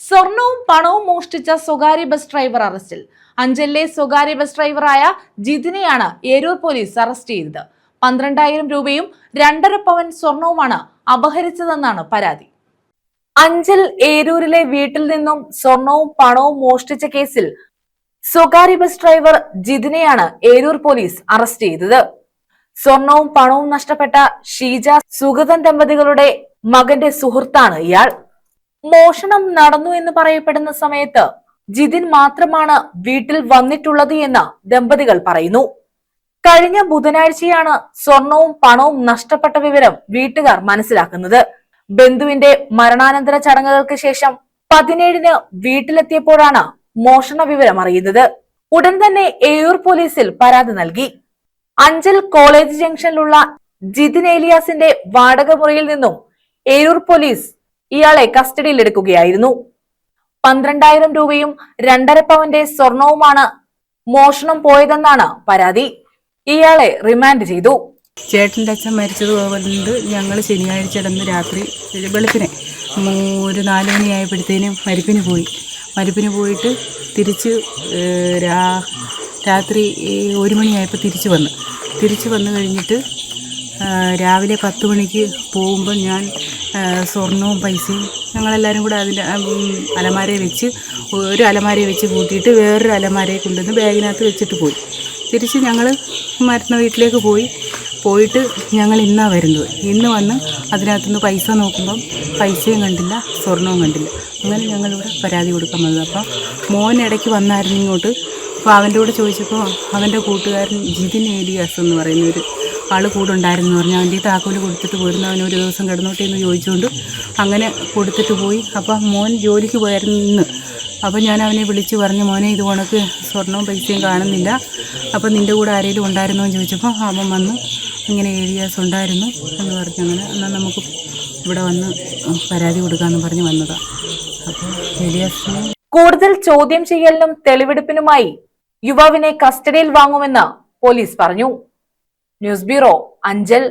സ്വർണവും പണവും മോഷ്ടിച്ച സ്വകാര്യ ബസ് ഡ്രൈവർ അറസ്റ്റിൽ. അഞ്ചലിലെ സ്വകാര്യ ബസ് ഡ്രൈവറായ ജിതിനെയാണ് ഏരൂർ പോലീസ് അറസ്റ്റ് ചെയ്തത്. 12,000 രൂപയും 2.5 പവൻ സ്വർണവുമാണ് അപഹരിച്ചതെന്നാണ് പരാതി. അഞ്ചൽ ഏരൂരിലെ വീട്ടിൽ നിന്നും സ്വർണവും പണവും മോഷ്ടിച്ച കേസിൽ സ്വകാര്യ ബസ് ഡ്രൈവർ ജിതിനെയാണ് ഏരൂർ പോലീസ് അറസ്റ്റ് ചെയ്തത്. സ്വർണവും പണവും നഷ്ടപ്പെട്ട ഷീജ സുഗതൻ ദമ്പതികളുടെ മകന്റെ സുഹൃത്താണ് ഇയാൾ. മോഷണം നടന്നു എന്ന് പറയപ്പെടുന്ന സമയത്ത് ജിതിൻ മാത്രമാണ് വീട്ടിൽ വന്നിട്ടുള്ളത് എന്ന് ദമ്പതികൾ പറയുന്നു. കഴിഞ്ഞ ബുധനാഴ്ചയാണ് സ്വർണവും പണവും നഷ്ടപ്പെട്ട വിവരം വീട്ടുകാർ മനസ്സിലാക്കുന്നത്. ബന്ധുവിന്റെ മരണാനന്തര ചടങ്ങുകൾക്ക് ശേഷം 17-ന് വീട്ടിലെത്തിയപ്പോഴാണ് മോഷണ വിവരം അറിയുന്നത്. ഉടൻ തന്നെ ഏയൂർ പോലീസിൽ പരാതി നൽകി. അഞ്ചൽ കോളേജ് ജംഗ്ഷനിലുള്ള ജിതിൻ ഏലിയാസിന്റെ വാടക മുറിയിൽ നിന്നും ഏയൂർ പോലീസ് ഇയാളെ കസ്റ്റഡിയിൽ എടുക്കുകയായിരുന്നു. 12,000 രൂപയും 2.5 പവന്റെ സ്വർണവുമാണ് മോഷണം പോയതെന്നാണ് പരാതി. ഇയാളെ റിമാൻഡ് ചെയ്തു. ചേട്ടൻ്റെ അച്ഛൻ മരിച്ചത് കൊണ്ട് ഞങ്ങൾ ശനിയാഴ്ച ഇടന്ന് രാത്രി വെളുപ്പിന് ഒരു 4 മണിയായപ്പോഴത്തേനും മരിപ്പിന് പോയിട്ട് തിരിച്ച് രാത്രി 1 മണിയായപ്പോൾ തിരിച്ച് വന്നു കഴിഞ്ഞിട്ട് രാവിലെ 10 മണിക്ക് പോകുമ്പോൾ ഞാൻ സ്വർണവും പൈസയും ഞങ്ങളെല്ലാവരും കൂടെ അതിൻ്റെ ഒരു അലമാരയെ വെച്ച് കൂട്ടിയിട്ട് വേറൊരു അലമാരയെ കൊണ്ടുവന്ന് ബാഗിനകത്ത് വെച്ചിട്ട് പോയി. തിരിച്ച് ഞങ്ങൾ മരുന്ന വീട്ടിലേക്ക് പോയിട്ട് ഞങ്ങൾ ഇന്നാണ് വരുന്നത്. ഇന്ന് വന്ന് അതിനകത്തുനിന്ന് പൈസ നോക്കുമ്പം പൈസയും കണ്ടില്ല, സ്വർണവും കണ്ടില്ല. അങ്ങനെ ഞങ്ങളിവിടെ പരാതി കൊടുക്കാൻ വന്നത്. അപ്പം മോൻ ഇടയ്ക്ക് വന്നായിരുന്നു ഇങ്ങോട്ട്. അപ്പോൾ അവൻ്റെ കൂടെ ചോദിച്ചപ്പോൾ അവൻ്റെ കൂട്ടുകാരൻ ജിതിൻ ഏലിയാസ് എന്ന് പറയുന്നൊരു ആൾ കൂടെ ഉണ്ടായിരുന്നു പറഞ്ഞു. അവൻ്റെ താക്കോല് കൊടുത്തിട്ട് പോയിരുന്നു, അവൻ ഒരു ദിവസം കിടന്നോട്ടെ എന്ന് ചോദിച്ചുകൊണ്ട് അങ്ങനെ കൊടുത്തിട്ട് പോയി. അപ്പം മോൻ ജോലിക്ക് പോയായിരുന്നു. അപ്പോൾ ഞാൻ അവനെ വിളിച്ച് പറഞ്ഞു, മോനെ ഇത് കണക്ക് സ്വർണവും പൈസയും കാണുന്നില്ല, അപ്പോൾ നിൻ്റെ കൂടെ ആരെങ്കിലും ഉണ്ടായിരുന്നോ എന്ന് ചോദിച്ചപ്പോൾ അവൻ വന്ന് ഇങ്ങനെ ഏലിയാസ് ഉണ്ടായിരുന്നു എന്ന് പറഞ്ഞു. അങ്ങനെ എന്നാൽ നമുക്ക് ഇവിടെ വന്ന് പരാതി കൊടുക്കാമെന്ന് പറഞ്ഞ് വന്നതാണ്. അപ്പോൾ ഏലിയാസിനെ കൂടുതൽ ചോദ്യം ചെയ്യലിനും തെളിവെടുപ്പിനുമായി യുവാവിനെ കസ്റ്റഡിയിൽ വാങ്ങുമെന്ന് പോലീസ് പറഞ്ഞു. News bureau, Anchal.